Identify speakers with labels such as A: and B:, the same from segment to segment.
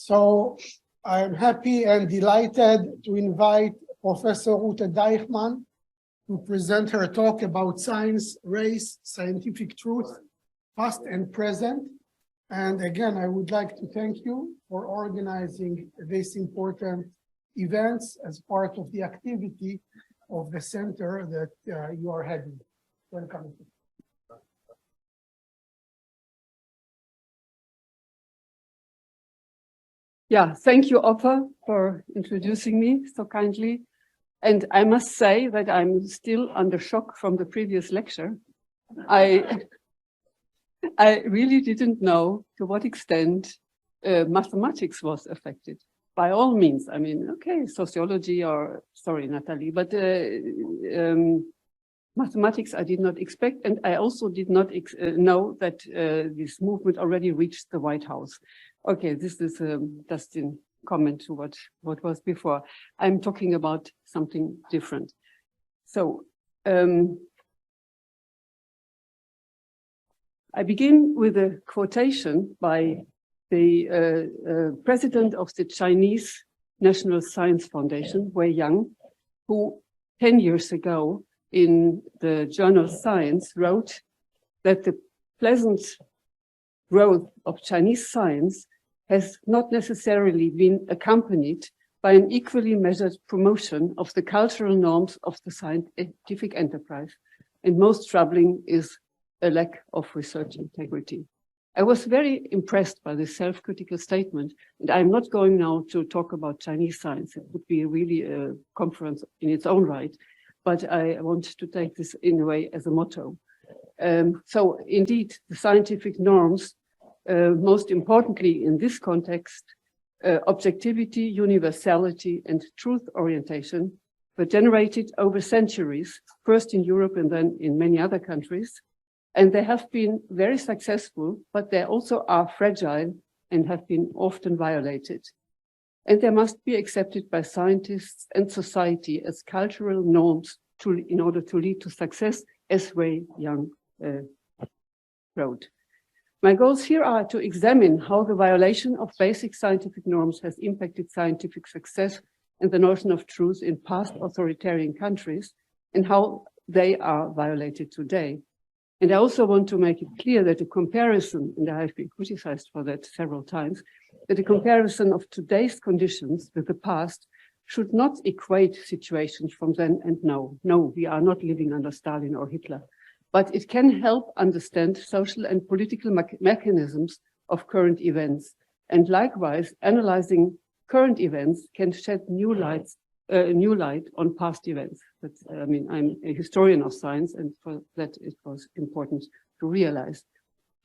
A: So I'm happy and delighted to invite Professor Deichmann to present her talk about science, race, scientific truth, past and present. And again, I would like to thank you for organizing this important events as part of the activity of the center that you are heading. Welcome.
B: Yeah, thank you, Opa, for introducing me so kindly. And I must say that I'm still under shock from the previous lecture. I really didn't know to what extent mathematics was affected. By all means, I mean, okay, sociology or, sorry, Natalie, but mathematics I did not expect. And I also did not know that this movement already reached the White House. Okay, this is just in comment to what was before. I'm talking about something different. So I begin with a quotation by the president of the Chinese National Science Foundation, Wei Yang, who 10 years ago in the journal Science wrote that the pleasant growth of Chinese science has not necessarily been accompanied by an equally measured promotion of the cultural norms of the scientific enterprise. And most troubling is a lack of research integrity. I was very impressed by this self-critical statement, and I'm not going now to talk about Chinese science. It would be really a conference in its own right, but I want to take this in a way as a motto. So indeed, the scientific norms, most importantly in this context, objectivity, universality, and truth orientation were generated over centuries, first in Europe and then in many other countries. And they have been very successful, but they also are fragile and have been often violated. And they must be accepted by scientists and society as cultural norms in order to lead to success, as Wei Yang wrote. My goals here are to examine how the violation of basic scientific norms has impacted scientific success and the notion of truth in past authoritarian countries, and how they are violated today. And I also want to make it clear that a comparison, and I have been criticized for that several times, that a comparison of today's conditions with the past should not equate situations from then and now. No, we are not living under Stalin or Hitler. But it can help understand social and political mechanisms of current events. And likewise, analyzing current events can shed new light on past events. That's, I mean, I'm a historian of science, and for that it was important to realize.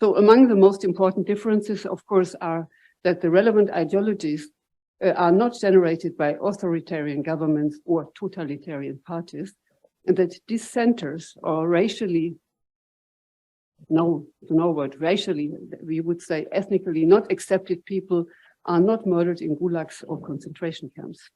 B: So among the most important differences, of course, are that the relevant ideologies are not generated by authoritarian governments or totalitarian parties, and that dissenters or racially, racially, we would say ethnically not accepted people are not murdered in gulags or concentration camps.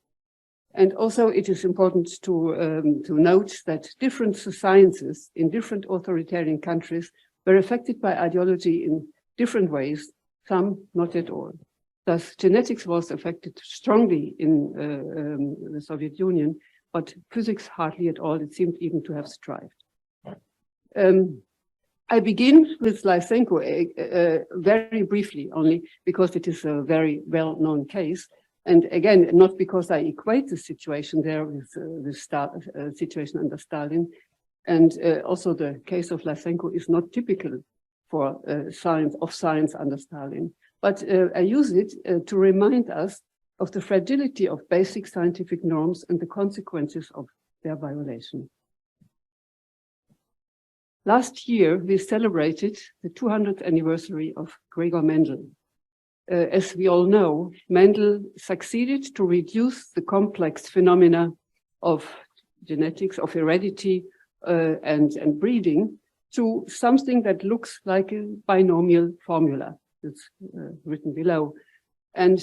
B: And also it is important to note that different sciences in different authoritarian countries were affected by ideology in different ways, some not at all. Thus, genetics was affected strongly in the Soviet Union, but physics hardly at all. It seemed even to have thrived. I begin with Lysenko very briefly only because it is a very well-known case. And again, not because I equate the situation there with the situation under Stalin. And also the case of Lysenko is not typical for science under Stalin. But I use it to remind us of the fragility of basic scientific norms and the consequences of their violation. Last year, we celebrated the 200th anniversary of Gregor Mendel. As we all know, Mendel succeeded to reduce the complex phenomena of genetics, of heredity and breeding to something that looks like a binomial formula. It's written below. And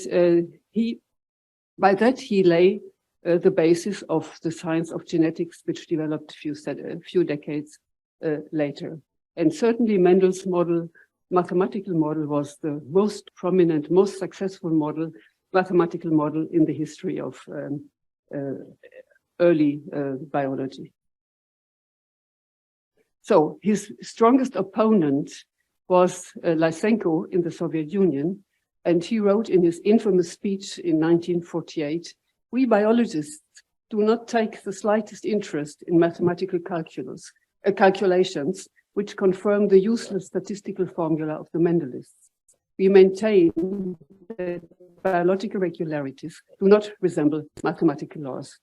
B: by that he lay the basis of the science of genetics, which developed a few decades later. And certainly Mendel's model, mathematical model, was the most prominent, most successful model mathematical model in the history of early biology. So his strongest opponent was Lysenko in the Soviet Union, and he wrote in his infamous speech in 1948, "We biologists do not take the slightest interest in mathematical calculations which confirm the useless statistical formula of the Mendelists. We maintain that biological regularities do not resemble mathematical laws."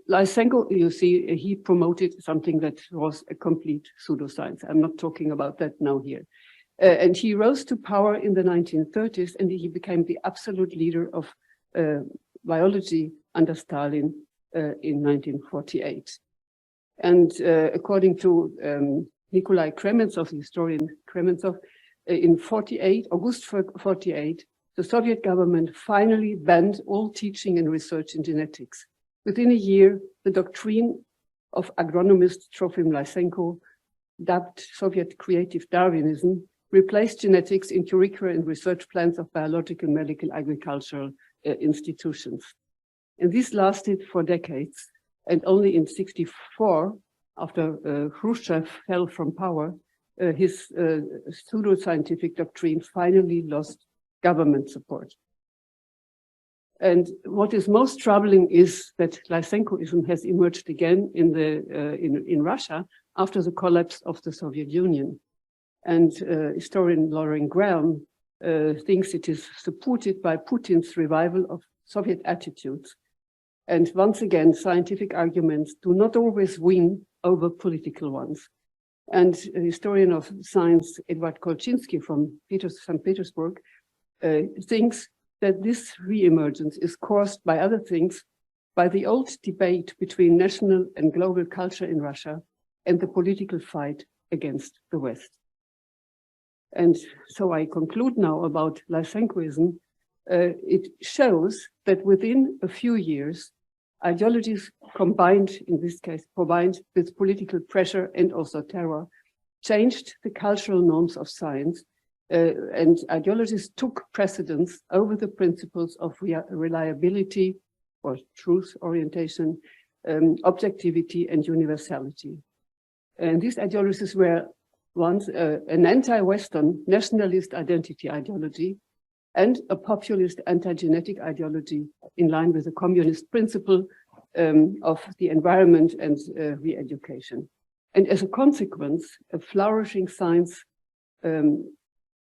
B: Lysenko, you see, he promoted something that was a complete pseudoscience. I'm not talking about that now here. And he rose to power in the 1930s, and he became the absolute leader of biology under Stalin in 1948. And according to Nikolai Krementsov, the historian Krementsov, in August 48, the Soviet government finally banned all teaching and research in genetics. Within a year, the doctrine of agronomist Trofim Lysenko, dubbed Soviet creative Darwinism, replaced genetics in curricula and research plans of biological, medical, agricultural institutions. And this lasted for decades. And only in '64, after Khrushchev fell from power, his pseudoscientific doctrine finally lost government support. And what is most troubling is that Lysenkoism has emerged again in Russia after the collapse of the Soviet Union. And historian Lauren Graham thinks it is supported by Putin's revival of Soviet attitudes. And once again, scientific arguments do not always win over political ones. And a historian of science, Edward Kolczynski from St. Petersburg, thinks that this re-emergence is caused by other things, by the old debate between national and global culture in Russia and the political fight against the West. And so I conclude now about Lysenkoism. It shows that within a few years, ideologies combined, in this case, combined with political pressure and also terror, changed the cultural norms of science, and ideologies took precedence over the principles of reliability or truth orientation, objectivity and universality. And these ideologies were once an anti-Western nationalist identity ideology and a populist anti-genetic ideology in line with the communist principle of the environment and re-education. And as a consequence, a flourishing science,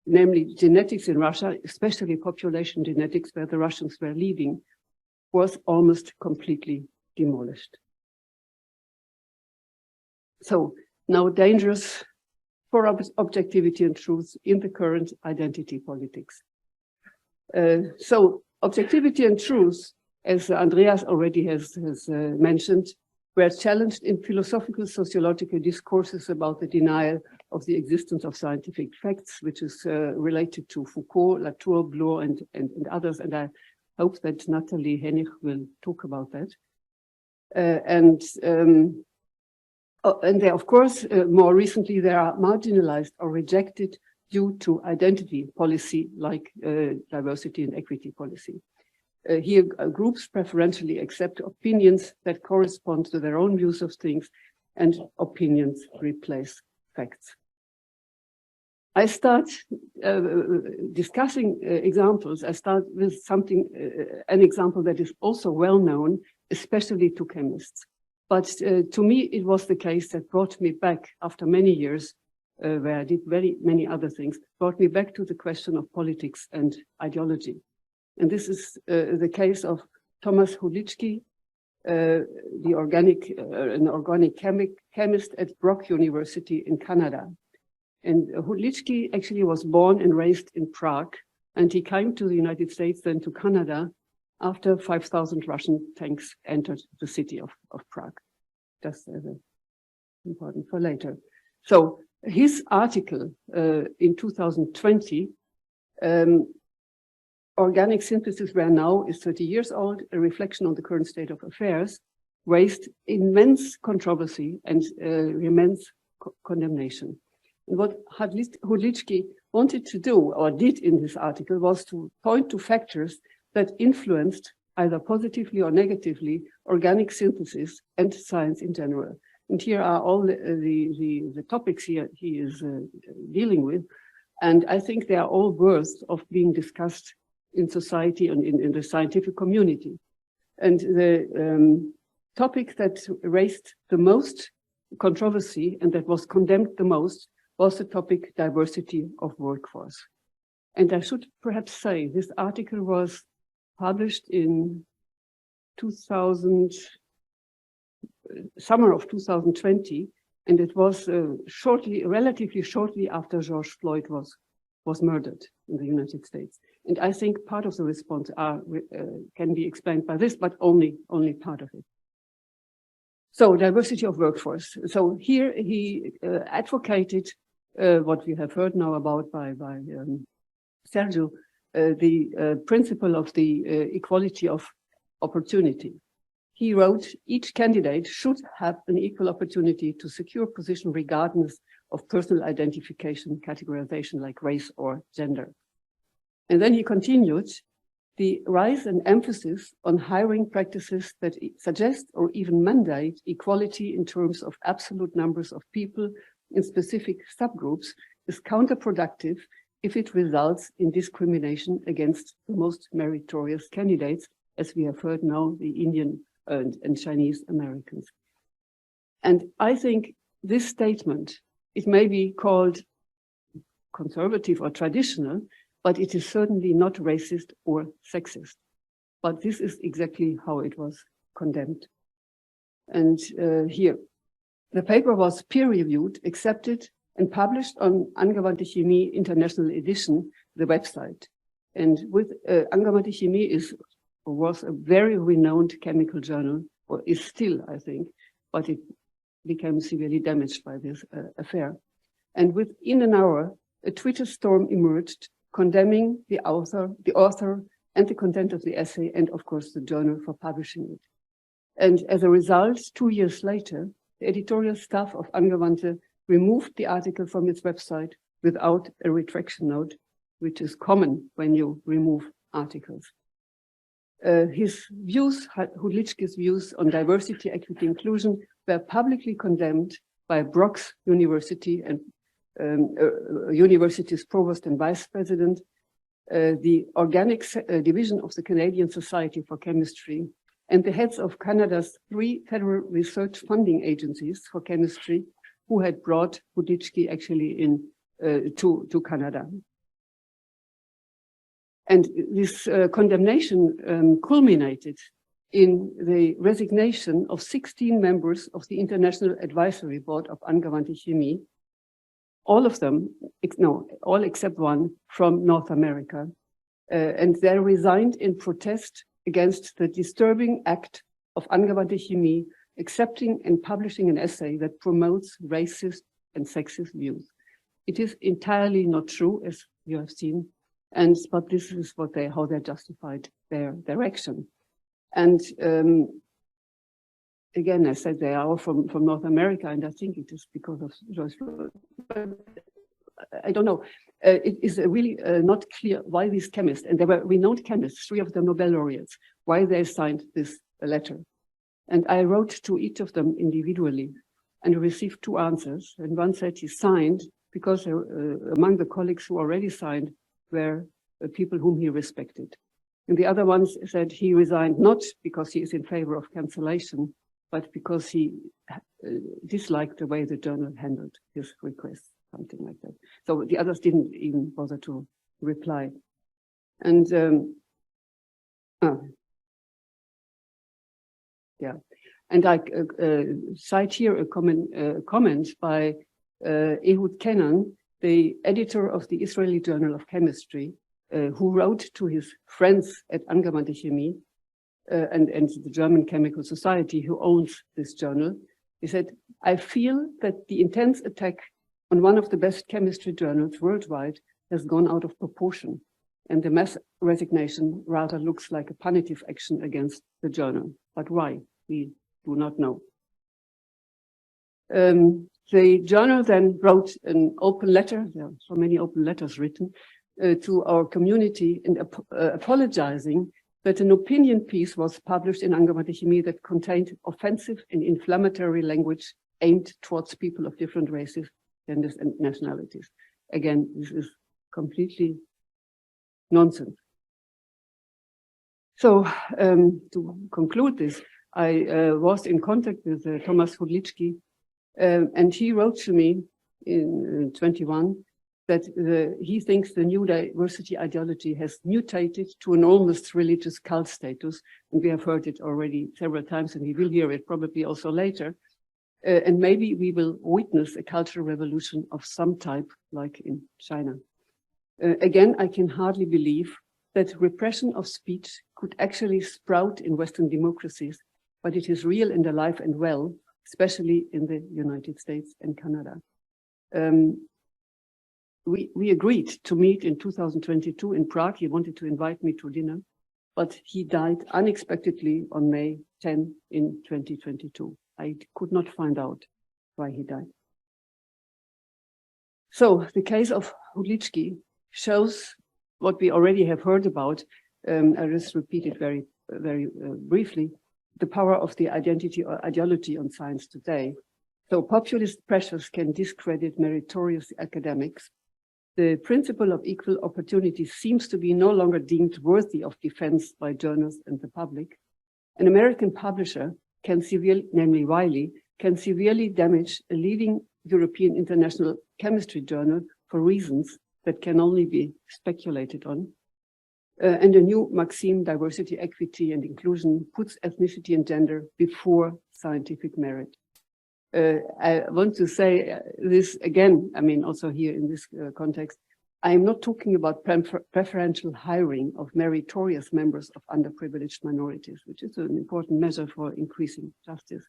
B: namely genetics in Russia, especially population genetics, where the Russians were leading, was almost completely demolished. So now dangerous for objectivity and truth in the current identity politics. So objectivity and truth, as Andreas already has mentioned, were challenged in philosophical sociological discourses about the denial of the existence of scientific facts, which is related to Foucault, Latour, Bloor, and others. And I hope that Nathalie Hennig will talk about that. And they, of course, more recently, they are marginalized or rejected due to identity policy like diversity and equity policy. Here, groups preferentially accept opinions that correspond to their own views of things, and opinions replace facts. I start discussing examples. I start with something, an example that is also well known, especially to chemists. But to me, it was the case that brought me back after many years, where I did very many other things, brought me back to the question of politics and ideology. And this is the case of Thomas Hudlicki, an organic chemist at Brock University in Canada. And Hudlicki actually was born and raised in Prague, and he came to the United States, then to Canada, after 5,000 Russian tanks entered the city of Prague. Just as important for later. So his article in 2020, Organic Synthesis Where Now is 30 years old, a reflection on the current state of affairs, raised immense controversy and immense condemnation. And what Hudlicki wanted to do, or did in this article, was to point to factors that influenced either positively or negatively organic synthesis and science in general. And here are all the topics he is dealing with. And I think they are all worth of being discussed in society and in the scientific community. And the topic that raised the most controversy and that was condemned the most was the topic diversity of workforce. And I should perhaps say this article was published in summer of 2020, and it was relatively shortly after George Floyd was murdered in the United States. And I think part of the response can be explained by this, but only part of it. So diversity of workforce. So here he advocated what we have heard now about by Sergio, the principle of the equality of opportunity. He wrote, each candidate should have an equal opportunity to secure position regardless of personal identification, categorization like race or gender. And then he continued, the rise and emphasis on hiring practices that suggest or even mandate equality in terms of absolute numbers of people in specific subgroups is counterproductive if it results in discrimination against the most meritorious candidates, as we have heard now, the Indian and Chinese Americans. And I think this statement, it may be called conservative or traditional, but it is certainly not racist or sexist. But this is exactly how it was condemned. And here, the paper was peer-reviewed, accepted, and published on Angewandte Chemie International Edition, the website. And with Angewandte Chemie was a very renowned chemical journal, or is still, I think, but it became severely damaged by this affair. And within an hour, a Twitter storm emerged, condemning the author, and the content of the essay, and of course the journal for publishing it. And as a result, 2 years later, the editorial staff of Angewandte removed the article from its website without a retraction note, which is common when you remove articles. His views, Hudličky's views on diversity, equity, inclusion were publicly condemned by Brock's University and university's provost and vice president, the organics division of the Canadian Society for Chemistry, and the heads of Canada's 3 federal research funding agencies for chemistry, who had brought Hudličky actually to Canada. And this condemnation culminated in the resignation of 16 members of the International Advisory Board of Angewandte Chemie, all of them, all except one from North America. And they resigned in protest against the disturbing act of Angewandte Chemie accepting and publishing an essay that promotes racist and sexist views. It is entirely not true, as you have seen, but this is how they justified their action. And again, I said they are all from North America, and I think it is because of George Floyd. But I don't know. It is really not clear why these chemists, and they were renowned chemists, 3 of them Nobel laureates, why they signed this letter. And I wrote to each of them individually and received 2 answers. And one said he signed because among the colleagues who already signed were people whom he respected. And the other one said he resigned not because he is in favor of cancellation, but because he disliked the way the journal handled his request, something like that. So the others didn't even bother to reply. And yeah, and I cite here a comment by Ehud Kenan, the editor of the Israeli Journal of Chemistry, who wrote to his friends at Angewandte Chemie and the German Chemical Society, who owns this journal. He said, I feel that the intense attack on one of the best chemistry journals worldwide has gone out of proportion, and the mass resignation rather looks like a punitive action against the journal. But why? We do not know. The journal then wrote an open letter, there are so many open letters written, to our community and apologizing that an opinion piece was published in Angewandte Chemie that contained offensive and inflammatory language aimed towards people of different races, genders, and nationalities. Again, this is completely nonsense. So to conclude this, I was in contact with Thomas Hudlicki, and he wrote to me in 21 that he thinks the new diversity ideology has mutated to an almost religious cult status. And we have heard it already several times, and we will hear it probably also later. And maybe we will witness a cultural revolution of some type, like in China. Again, I can hardly believe that repression of speech could actually sprout in Western democracies, but it is real and alive and well, especially in the United States and Canada. We agreed to meet in 2022 in Prague. He wanted to invite me to dinner, but he died unexpectedly on May 10 in 2022. I could not find out why he died. So the case of Hudlicki shows what we already have heard about. I just repeat it very briefly, the power of the identity or ideology on science today. So populist pressures can discredit meritorious academics. The principle of equal opportunity seems to be no longer deemed worthy of defense by journalists and the public. An American publisher can severely, namely Wiley, can severely damage a leading European international chemistry journal for reasons that can only be speculated on. And a new maxim, diversity, equity, and inclusion, puts ethnicity and gender before scientific merit. I want to say this again, I mean, also here in this context, I am not talking about preferential hiring of meritorious members of underprivileged minorities, which is an important measure for increasing justice,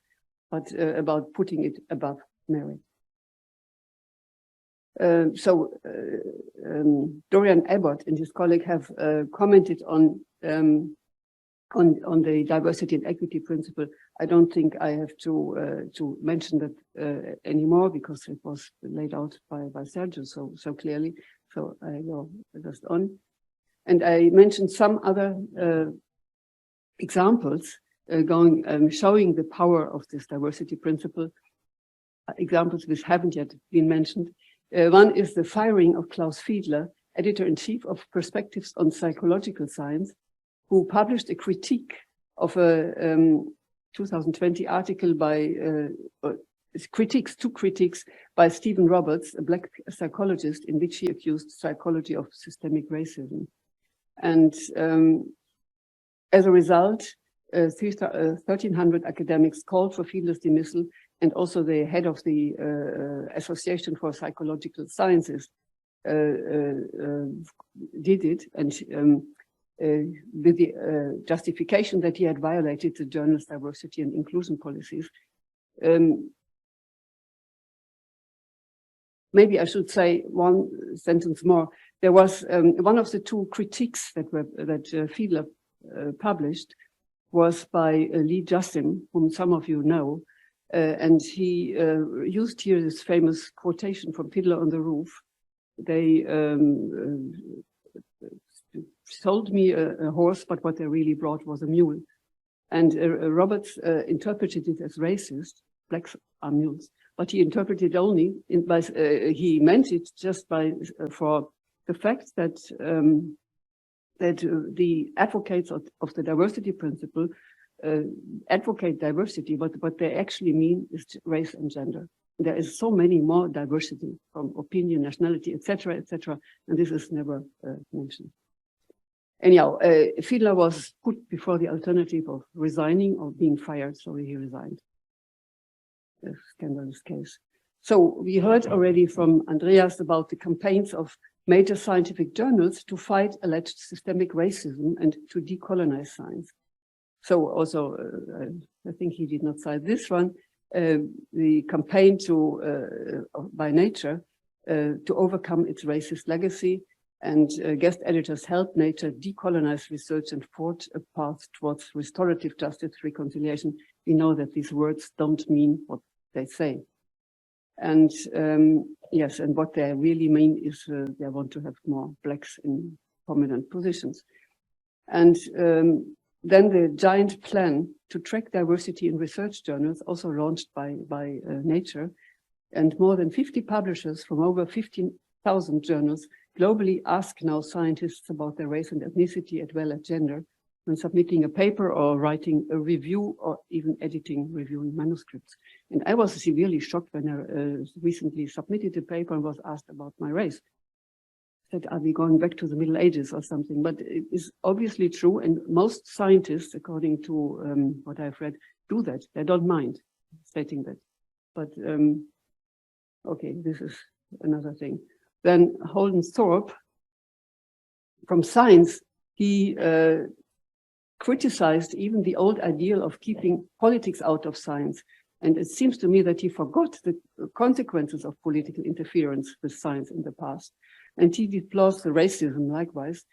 B: but about putting it above merit. Dorian Abbott and his colleague have commented on the diversity and equity principle. I don't think I have to mention that anymore because it was laid out by Sergio so clearly. So I go just on. And I mentioned some other examples showing the power of this diversity principle. Examples which haven't yet been mentioned. One is the firing of Klaus Fiedler, editor-in-chief of Perspectives on Psychological Science, who published a critique of a 2020 article by two critiques by Stephen Roberts, a Black psychologist, in which he accused psychology of systemic racism. And as a result, 1,300 academics called for Fiedler's dismissal, and also the head of the Association for Psychological Sciences did it, and with the justification that he had violated the journal's diversity and inclusion policies. Maybe I should say one sentence more. There was one of the two critiques that Fiedler published was by Lee Justin, whom some of you know, and he used here this famous quotation from Fiddler on the Roof. They sold me a horse, but what they really brought was a mule. And Roberts interpreted it as racist. Blacks are mules, but he interpreted only he meant it just for the fact that the advocates of the diversity principle advocate diversity, but what they actually mean is race and gender. There is so many more diversity from opinion, nationality, etc., and this is never mentioned. Anyhow, Fiedler was put before the alternative of resigning or being fired, so he resigned. A scandalous case. So we heard already from Andreas about the campaigns of major scientific journals to fight alleged systemic racism and to decolonize science. So also, I think he did not cite this one, the campaign by Nature to overcome its racist legacy, and guest editors helped Nature decolonize research and forge a path towards restorative justice, reconciliation. We know that these words don't mean what they say. And yes, and what they really mean is they want to have more blacks in prominent positions. And then the giant plan to track diversity in research journals, also launched by Nature, and more than 50 publishers from over 15,000 journals globally ask now scientists about their race and ethnicity as well as gender when submitting a paper or writing a review or even reviewing manuscripts. And I was severely shocked when I recently submitted a paper and was asked about my race. Said, are we going back to the Middle Ages or something? But it is obviously true, and most scientists, according to what I've read, do that. They don't mind stating that. But okay, this is another thing. Then Holden Thorpe, from Science, he criticized even the old ideal of keeping politics out of science. And it seems to me that he forgot the consequences of political interference with science in the past. And he deplores the racism likewise,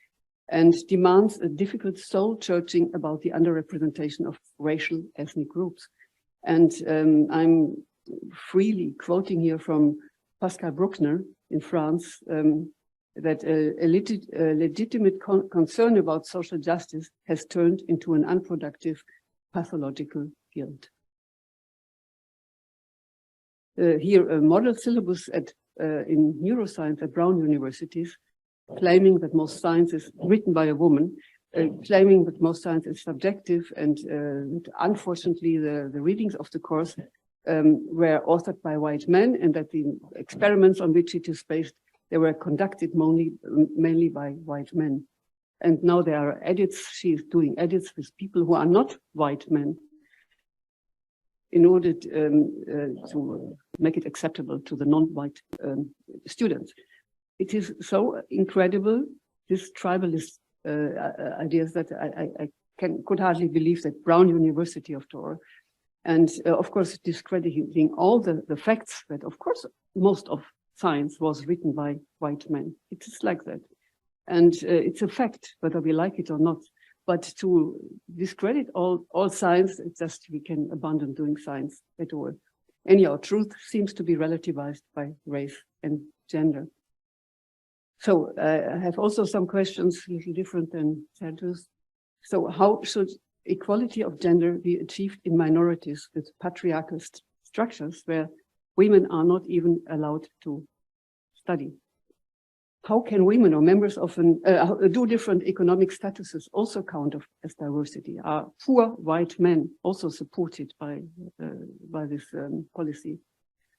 B: and demands a difficult soul searching about the underrepresentation of racial ethnic groups. And I'm freely quoting here from Pascal Bruckner in France, that a legitimate concern about social justice has turned into an unproductive pathological guilt. Here, a model syllabus in neuroscience at Brown universities, claiming that most science is written by a woman, claiming that most science is subjective, and unfortunately the readings of the course were authored by white men, and that the experiments on which it is based, they were conducted mainly by white men. And now there are edits, she is doing edits with people who are not white men, in order to make it acceptable to the non-white students. It is so incredible, this tribalist ideas, that I could hardly believe that Brown University, after all, and of course discrediting all the facts that of course most of science was written by white men. It is like that. And it's a fact, whether we like it or not. But to discredit all science, it's just we can abandon doing science at all. Anyhow, truth seems to be relativized by race and gender. So I have also some questions, a little different than Sergio's. So how should equality of gender be achieved in minorities with patriarchal structures where women are not even allowed to study? How can women or members of do different economic statuses also count as diversity? Are poor white men also supported by this policy?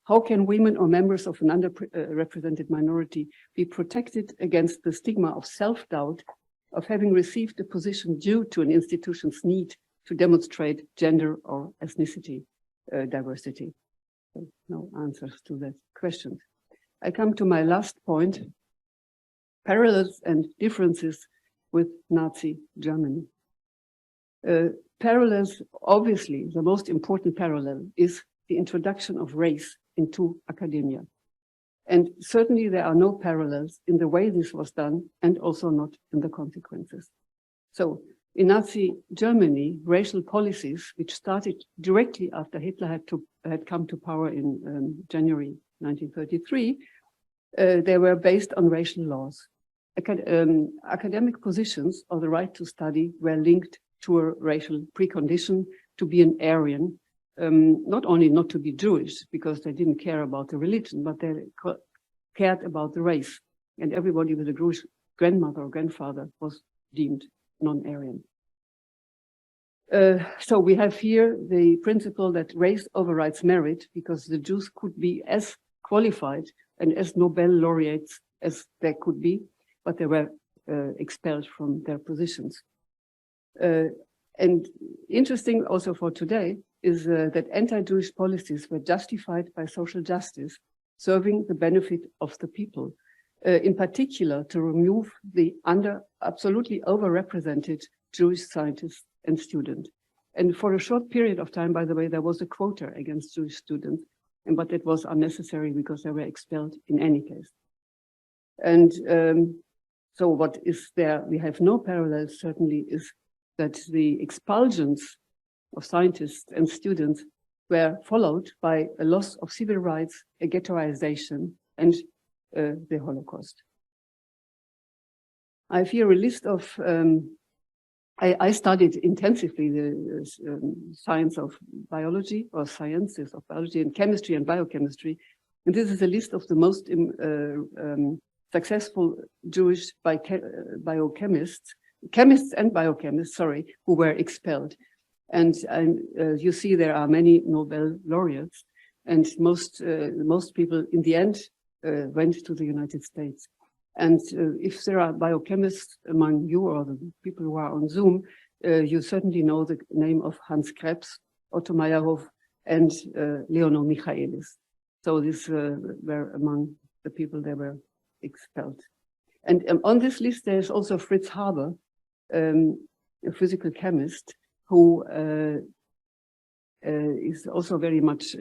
B: How can women or members of an underrepresented minority be protected against the stigma of self-doubt of having received a position due to an institution's need to demonstrate gender or ethnicity diversity? So no answers to that question. I come to my last point. Parallels and differences with Nazi Germany. Parallels, obviously, the most important parallel is the introduction of race into academia. And certainly there are no parallels in the way this was done, and also not in the consequences. So in Nazi Germany, racial policies, which started directly after Hitler had come to power in January 1933, they were based on racial laws. Academic positions or the right to study were linked to a racial precondition to be an Aryan, not only not to be Jewish, because they didn't care about the religion, but they cared about the race. And everybody with a Jewish grandmother or grandfather was deemed non-Aryan. So we have here the principle that race overrides merit, because the Jews could be as qualified and as Nobel laureates as they could be, but they were expelled from their positions. And interesting also for today is that anti-Jewish policies were justified by social justice, serving the benefit of the people, in particular to remove the absolutely overrepresented Jewish scientists and students. And for a short period of time, by the way, there was a quota against Jewish students, but it was unnecessary because they were expelled in any case. And so what is there, we have no parallels certainly, is that the expulsions of scientists and students were followed by a loss of civil rights, a ghettoization, and the Holocaust. I have here a list of I studied intensively the science of biology, or sciences of biology, and chemistry and biochemistry. And this is a list of the most successful Jewish biochemists, chemists and biochemists, sorry, who were expelled. And you see there are many Nobel laureates, and most people in the end went to the United States. And if there are biochemists among you or the people who are on Zoom, you certainly know the name of Hans Krebs, Otto Meyerhof, and Leonor Michaelis. So these were among the people that were expelled. And on this list, there's also Fritz Haber, a physical chemist, who is also very much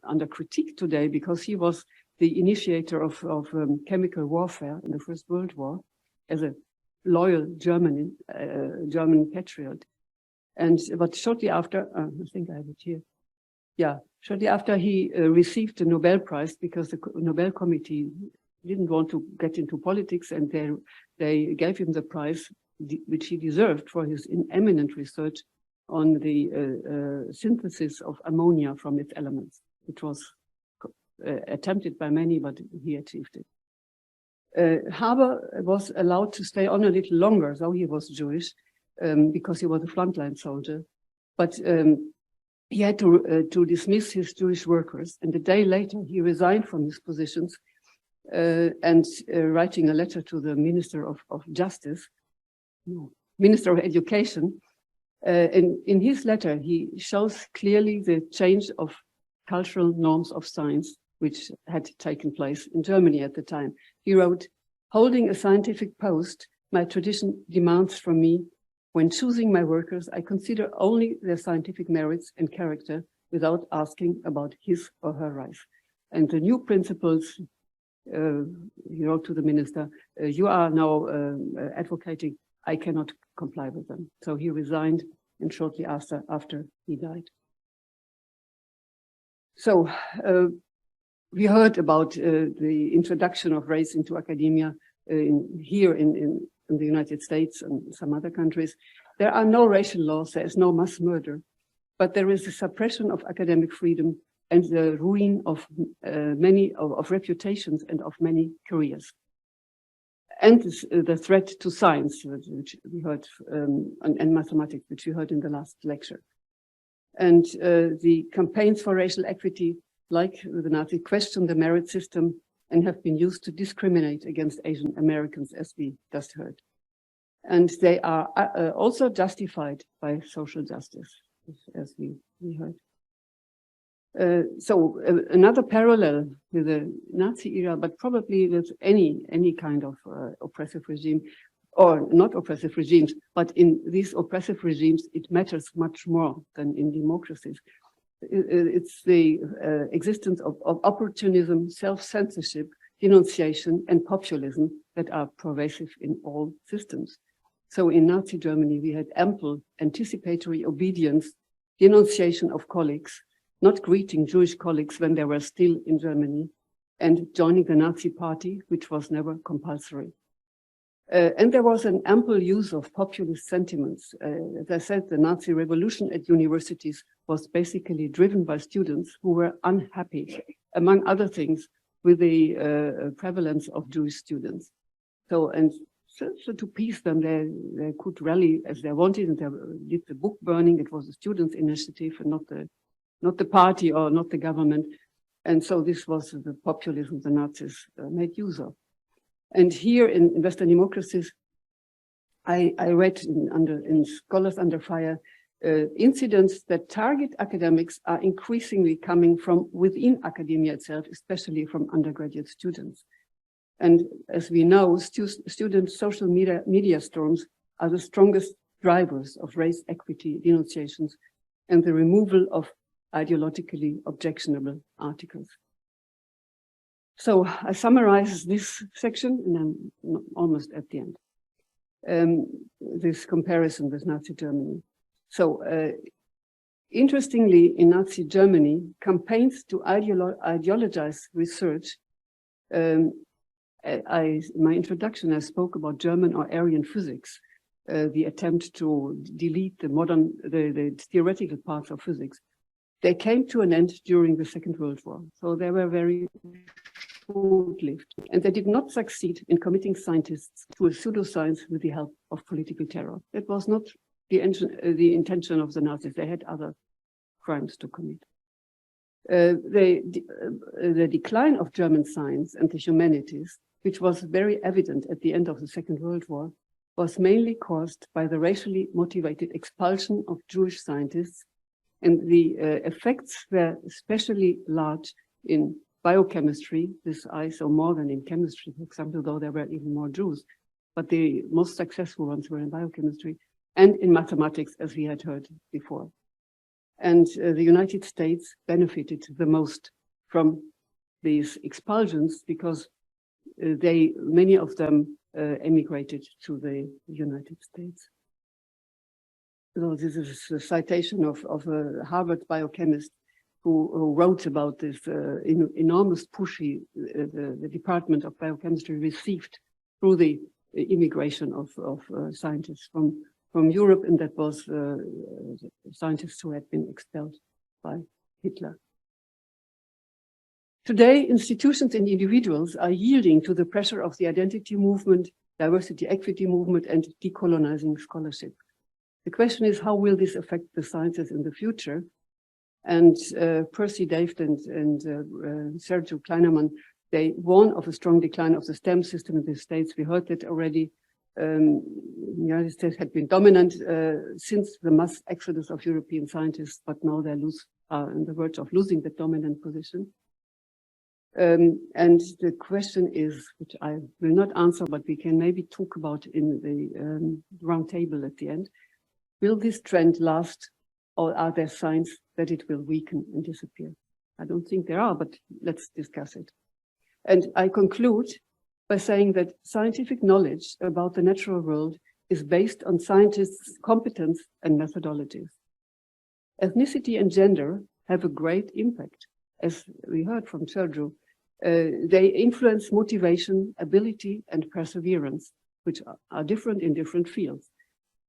B: under critique today, because he was the initiator of chemical warfare in the First World War as a loyal German patriot. But shortly after, I think I have it here. Yeah, shortly after he received the Nobel Prize, because the Nobel Committee didn't want to get into politics, and they gave him the prize, which he deserved, for his eminent research on the synthesis of ammonia from its elements, which was attempted by many, but he achieved it. Haber was allowed to stay on a little longer, though he was Jewish, because he was a frontline soldier. But he had to dismiss his Jewish workers, and a day later he resigned from his positions, and writing a letter to the Minister of Justice, no, Minister of Education. In his letter, he shows clearly the change of cultural norms of science which had taken place in Germany at the time. He wrote, "Holding a scientific post, my tradition demands from me, when choosing my workers, I consider only their scientific merits and character without asking about his or her rights. And the new principles," he wrote to the minister, "you are now advocating, I cannot comply with them." So he resigned, and shortly after he died. So we heard about the introduction of race into academia here in the United States and some other countries. There are no racial laws, there is no mass murder, but there is a suppression of academic freedom and the ruin of many reputations and of many careers. And the threat to science, which we heard, and mathematics, which we heard in the last lecture. And the campaigns for racial equity, like the Nazi, question the merit system and have been used to discriminate against Asian Americans, as we just heard. And they are also justified by social justice, as we heard. So another parallel with the Nazi era, but probably with any kind of oppressive regime, or not oppressive regimes, but in these oppressive regimes, it matters much more than in democracies. It's the existence of opportunism, self-censorship, denunciation, and populism that are pervasive in all systems. So in Nazi Germany, we had ample anticipatory obedience, denunciation of colleagues, not greeting Jewish colleagues when they were still in Germany, and joining the Nazi party, which was never compulsory. And there was an ample use of populist sentiments. As I said, the Nazi revolution at universities was basically driven by students who were unhappy, among other things, with the prevalence of Jewish students. So to appease them, they could rally as they wanted, and they did the book burning. It was a students' initiative and not the party or not the government. And so this was the populism the Nazis made use of. And here in Western democracies, I read in Scholars Under Fire, incidents that target academics are increasingly coming from within academia itself, especially from undergraduate students. And as we know, student social media storms are the strongest drivers of race equity denunciations and the removal of ideologically objectionable articles. So I summarize this section, and I'm almost at the end. This comparison with Nazi Germany. So interestingly, in Nazi Germany, campaigns to ideologize research, in my introduction, I spoke about German or Aryan physics. the attempt to delete the theoretical parts of physics, they came to an end during the Second World War. So they were very short-lived, and they did not succeed in committing scientists to a pseudoscience with the help of political terror. That was not the intention of the Nazis. They had other crimes to commit. The decline of German science and the humanities, which was very evident at the end of the Second World War, was mainly caused by the racially motivated expulsion of Jewish scientists, and the effects were especially large in biochemistry. This I saw more than in chemistry, for example, though there were even more Jews, but the most successful ones were in biochemistry and in mathematics, as we had heard before. And the United States benefited the most from these expulsions because many of them emigrated to the United States. So this is a citation of a Harvard biochemist who wrote about this enormous push the Department of Biochemistry received through the immigration of scientists from Europe, and that was scientists who had been expelled by Hitler. Today, institutions and individuals are yielding to the pressure of the identity movement, diversity equity movement, and decolonizing scholarship. The question is, how will this affect the sciences in the future? And Percy Dave and Sergio Kleinerman, they warn of a strong decline of the STEM system in the States. We heard that already. The United States had been dominant since the mass exodus of European scientists, but now they are on the verge of losing the dominant position. And the question is, which I will not answer, but we can maybe talk about in the round table at the end, will this trend last, or are there signs that it will weaken and disappear? I don't think there are, but let's discuss it. And I conclude by saying that scientific knowledge about the natural world is based on scientists' competence and methodologies. Ethnicity and gender have a great impact, as we heard from Sergio. They influence motivation, ability, and perseverance, which are different in different fields.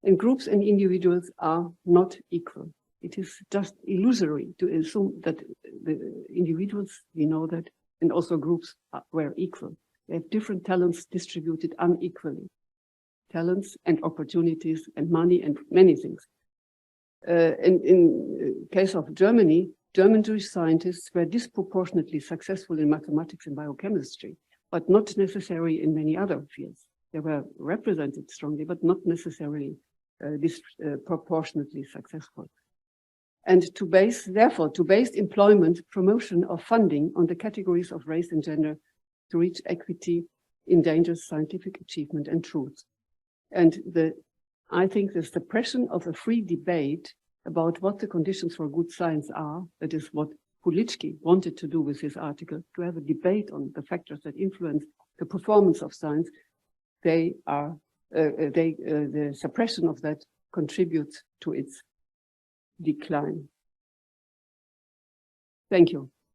B: And groups and individuals are not equal. It is just illusory to assume that the individuals, we know that, and also groups were equal. They have different talents distributed unequally. Talents and opportunities and money and many things. And in case of Germany, German Jewish scientists were disproportionately successful in mathematics and biochemistry, but not necessarily in many other fields. They were represented strongly, but not necessarily disproportionately successful. And therefore, to base employment, promotion, or funding on the categories of race and gender to reach equity endangers scientific achievement and truth. And I think the suppression of a free debate about what the conditions for good science are, that is what Kulitsky wanted to do with his article, to have a debate on the factors that influence the performance of science, the suppression of that contributes to its decline. Thank you.